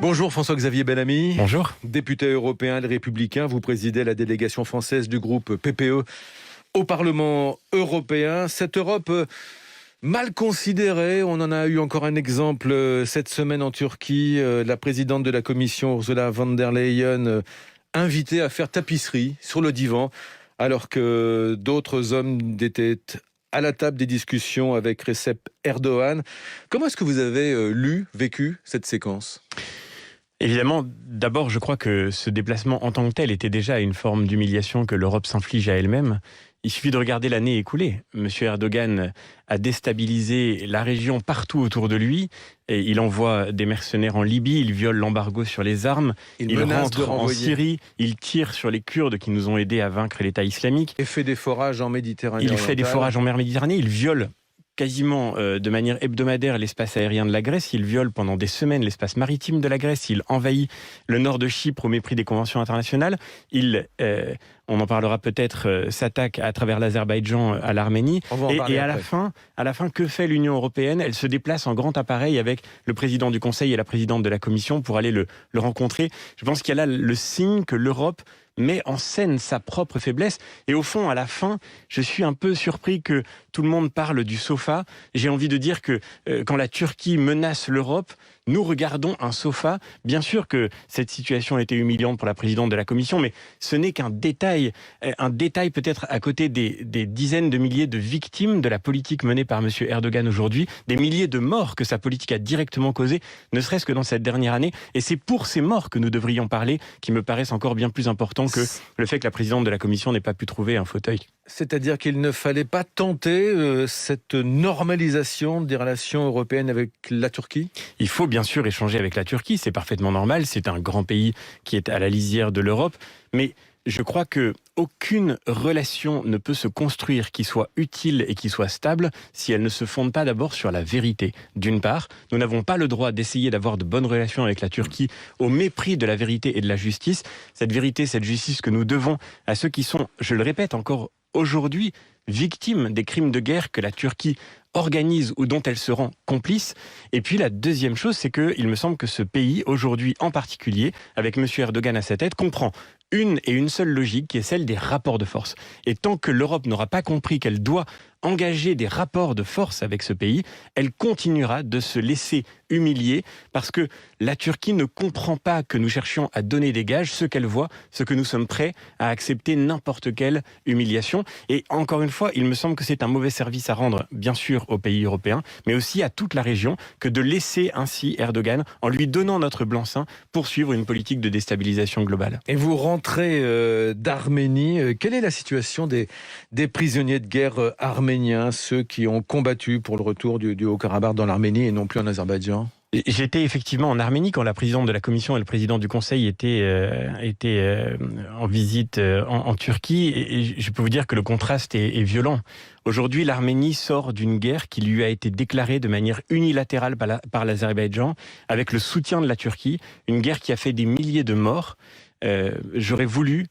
Bonjour François-Xavier Bellamy. Bonjour. Député européen, les Républicains, vous présidez la délégation française du groupe PPE au Parlement européen. Cette Europe mal considérée, on en a eu encore un exemple cette semaine en Turquie. La présidente de la Commission, Ursula von der Leyen, invitée à faire tapisserie sur le divan, alors que d'autres hommes étaient à la table des discussions avec Recep Erdogan. Comment est-ce que vous avez vécu cette séquence ? Évidemment, d'abord, je crois que ce déplacement en tant que tel était déjà une forme d'humiliation que l'Europe s'inflige à elle-même. Il suffit de regarder l'année écoulée. Monsieur Erdogan a déstabilisé la région partout autour de lui. Et il envoie des mercenaires en Libye, il viole l'embargo sur les armes, il rentre en Syrie, il tire sur les Kurdes qui nous ont aidés à vaincre l'État islamique. Et fait des forages en Méditerranée. Il fait des forages en mer Méditerranée, il viole quasiment de manière hebdomadaire l'espace aérien de la Grèce, il viole pendant des semaines l'espace maritime de la Grèce, il envahit le nord de Chypre au mépris des conventions internationales, on en parlera peut-être, s'attaque à travers l'Azerbaïdjan à l'Arménie, et à la fin, que fait l'Union européenne ? Elle se déplace en grand appareil avec le président du Conseil et la présidente de la Commission pour aller le rencontrer. Je pense qu'il y a là le signe que l'Europe met en scène sa propre faiblesse. Et au fond, à la fin, je suis un peu surpris que tout le monde parle du sofa. J'ai envie de dire que quand la Turquie menace l'Europe, nous regardons un sofa. Bien sûr que cette situation a été humiliante pour la présidente de la Commission, mais ce n'est qu'un détail peut-être à côté des dizaines de milliers de victimes de la politique menée par M. Erdogan aujourd'hui, des milliers de morts que sa politique a directement causées, ne serait-ce que dans cette dernière année. Et c'est pour ces morts que nous devrions parler, qui me paraissent encore bien plus importants que le fait que la présidente de la Commission n'ait pas pu trouver un fauteuil. C'est-à-dire qu'il ne fallait pas tenter cette normalisation des relations européennes avec la Turquie ? Il faut bien sûr échanger avec la Turquie, c'est parfaitement normal, c'est un grand pays qui est à la lisière de l'Europe, mais je crois qu'aucune relation ne peut se construire qui soit utile et qui soit stable si elle ne se fonde pas d'abord sur la vérité. D'une part, nous n'avons pas le droit d'essayer d'avoir de bonnes relations avec la Turquie au mépris de la vérité et de la justice. Cette vérité, cette justice que nous devons à ceux qui sont, je le répète encore aujourd'hui, victimes des crimes de guerre que la Turquie organise ou dont elle se rend complice. Et puis la deuxième chose, c'est qu'il me semble que ce pays, aujourd'hui en particulier, avec M. Erdogan à sa tête, comprend une seule logique qui est celle des rapports de force. Et tant que l'Europe n'aura pas compris qu'elle doit engager des rapports de force avec ce pays, elle continuera de se laisser humilier parce que la Turquie ne comprend pas que nous cherchions à donner des gages, ce qu'elle voit, ce que nous sommes prêts à accepter n'importe quelle humiliation. Et encore une fois, il me semble que c'est un mauvais service à rendre, bien sûr, aux pays européens, mais aussi à toute la région, que de laisser ainsi Erdogan, en lui donnant notre blanc-seing, poursuivre une politique de déstabilisation globale. Et vous rentrez d'Arménie. Quelle est la situation des prisonniers de guerre arméniens, ceux qui ont combattu pour le retour du Haut-Karabakh dans l'Arménie et non plus en Azerbaïdjan ? J'étais effectivement en Arménie quand la présidente de la Commission et le président du Conseil étaient en visite en Turquie, et je peux vous dire que le contraste est violent. Aujourd'hui, l'Arménie sort d'une guerre qui lui a été déclarée de manière unilatérale par l'Azerbaïdjan, avec le soutien de la Turquie, une guerre qui a fait des milliers de morts. J'aurais voulu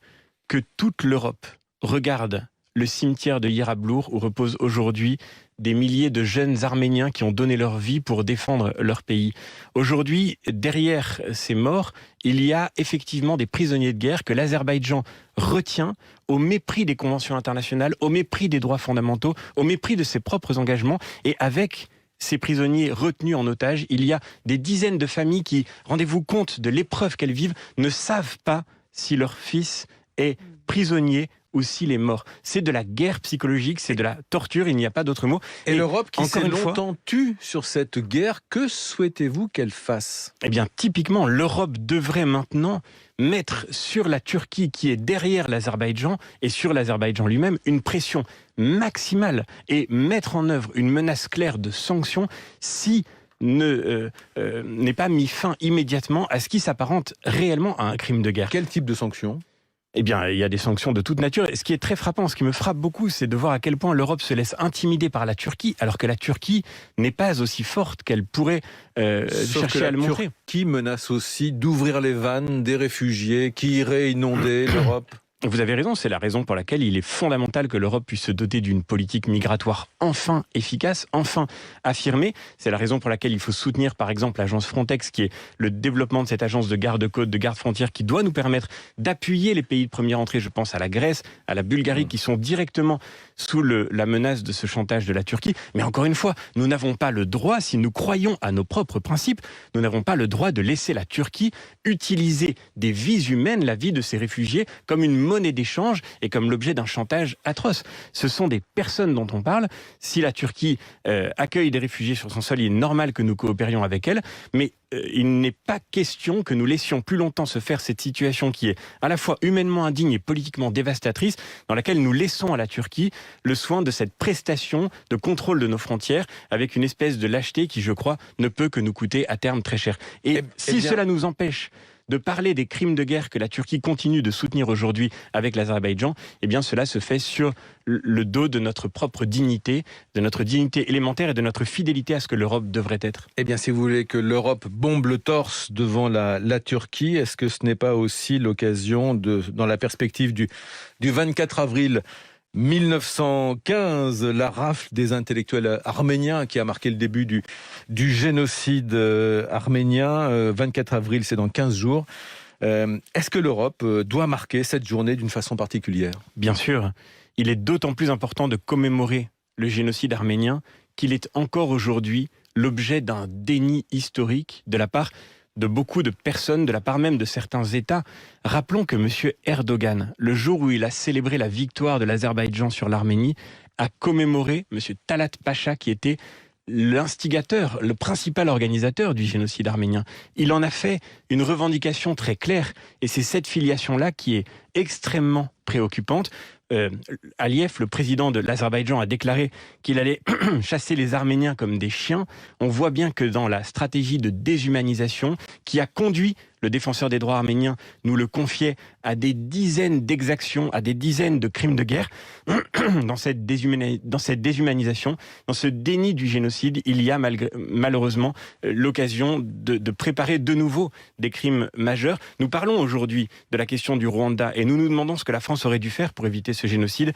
que toute l'Europe regarde le cimetière de Yarablour où reposent aujourd'hui des milliers de jeunes Arméniens qui ont donné leur vie pour défendre leur pays. Aujourd'hui, derrière ces morts, il y a effectivement des prisonniers de guerre que l'Azerbaïdjan retient au mépris des conventions internationales, au mépris des droits fondamentaux, au mépris de ses propres engagements, et avec ces prisonniers retenus en otage, il y a des dizaines de familles qui, rendez-vous compte de l'épreuve qu'elles vivent, ne savent pas si leur fils est prisonnier ou s'il est mort. C'est de la guerre psychologique, c'est de la torture, il n'y a pas d'autre mot. Et l'Europe qui s'est longtemps tue sur cette guerre, que souhaitez-vous qu'elle fasse ? Eh bien, typiquement, l'Europe devrait maintenant mettre sur la Turquie qui est derrière l'Azerbaïdjan et sur l'Azerbaïdjan lui-même une pression maximale et mettre en œuvre une menace claire de sanctions si n'est pas mis fin immédiatement à ce qui s'apparente réellement à un crime de guerre. Quel type de sanctions ? Eh bien, il y a des sanctions de toute nature. Et ce qui est très frappant, ce qui me frappe beaucoup, c'est de voir à quel point l'Europe se laisse intimider par la Turquie, alors que la Turquie n'est pas aussi forte qu'elle pourrait chercher à le montrer. La Turquie menace aussi d'ouvrir les vannes des réfugiés qui iraient inonder l'Europe. Vous avez raison, c'est la raison pour laquelle il est fondamental que l'Europe puisse se doter d'une politique migratoire enfin efficace, enfin affirmée. C'est la raison pour laquelle il faut soutenir par exemple l'agence Frontex, qui est le développement de cette agence de garde-côte, de garde-frontière, qui doit nous permettre d'appuyer les pays de première entrée. Je pense à la Grèce, à la Bulgarie, qui sont directement sous la menace de ce chantage de la Turquie. Mais encore une fois, nous n'avons pas le droit, si nous croyons à nos propres principes, nous n'avons pas le droit de laisser la Turquie utiliser des vies humaines, la vie de ces réfugiés, comme une monnaie d'échange et comme l'objet d'un chantage atroce. Ce sont des personnes dont on parle. Si la Turquie accueille des réfugiés sur son sol, il est normal que nous coopérions avec elle, mais il n'est pas question que nous laissions plus longtemps se faire cette situation qui est à la fois humainement indigne et politiquement dévastatrice, dans laquelle nous laissons à la Turquie le soin de cette prestation de contrôle de nos frontières avec une espèce de lâcheté qui, je crois, ne peut que nous coûter à terme très cher. Et si cela nous empêche de parler des crimes de guerre que la Turquie continue de soutenir aujourd'hui avec l'Azerbaïdjan, eh bien cela se fait sur le dos de notre propre dignité, de notre dignité élémentaire et de notre fidélité à ce que l'Europe devrait être. Eh bien, si vous voulez que l'Europe bombe le torse devant la Turquie, est-ce que ce n'est pas aussi l'occasion, dans la perspective du 24 avril 1915, la rafle des intellectuels arméniens qui a marqué le début du génocide arménien, 24 avril, c'est dans 15 jours. Est-ce que l'Europe doit marquer cette journée d'une façon particulière ? Bien sûr, il est d'autant plus important de commémorer le génocide arménien qu'il est encore aujourd'hui l'objet d'un déni historique de la part de beaucoup de personnes, de la part même de certains États. Rappelons que M. Erdogan, le jour où il a célébré la victoire de l'Azerbaïdjan sur l'Arménie, a commémoré M. Talat Pacha, qui était l'instigateur, le principal organisateur du génocide arménien. Il en a fait une revendication très claire, et c'est cette filiation-là qui est extrêmement préoccupante. Aliyev, le président de l'Azerbaïdjan, a déclaré qu'il allait chasser les Arméniens comme des chiens. On voit bien que dans la stratégie de déshumanisation qui a conduit le défenseur des droits arméniens, nous le confiait, à des dizaines d'exactions, à des dizaines de crimes de guerre, dans cette déshumanisation, dans ce déni du génocide, il y a malheureusement l'occasion de préparer de nouveau des crimes majeurs. Nous parlons aujourd'hui de la question du Rwanda et nous nous demandons ce que la France aurait dû faire pour éviter ce génocide.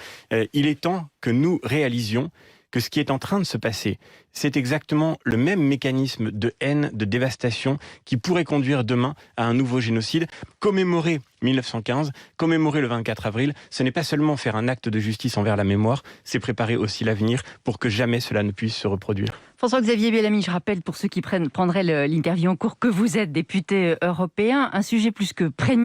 Il est temps que nous réalisions que ce qui est en train de se passer, c'est exactement le même mécanisme de haine, de dévastation qui pourrait conduire demain à un nouveau génocide. Commémorer 1915, commémorer le 24 avril, ce n'est pas seulement faire un acte de justice envers la mémoire, c'est préparer aussi l'avenir pour que jamais cela ne puisse se reproduire. François-Xavier Bellamy, je rappelle pour ceux qui prendraient l'interview en cours que vous êtes député européen, un sujet plus que prégnant.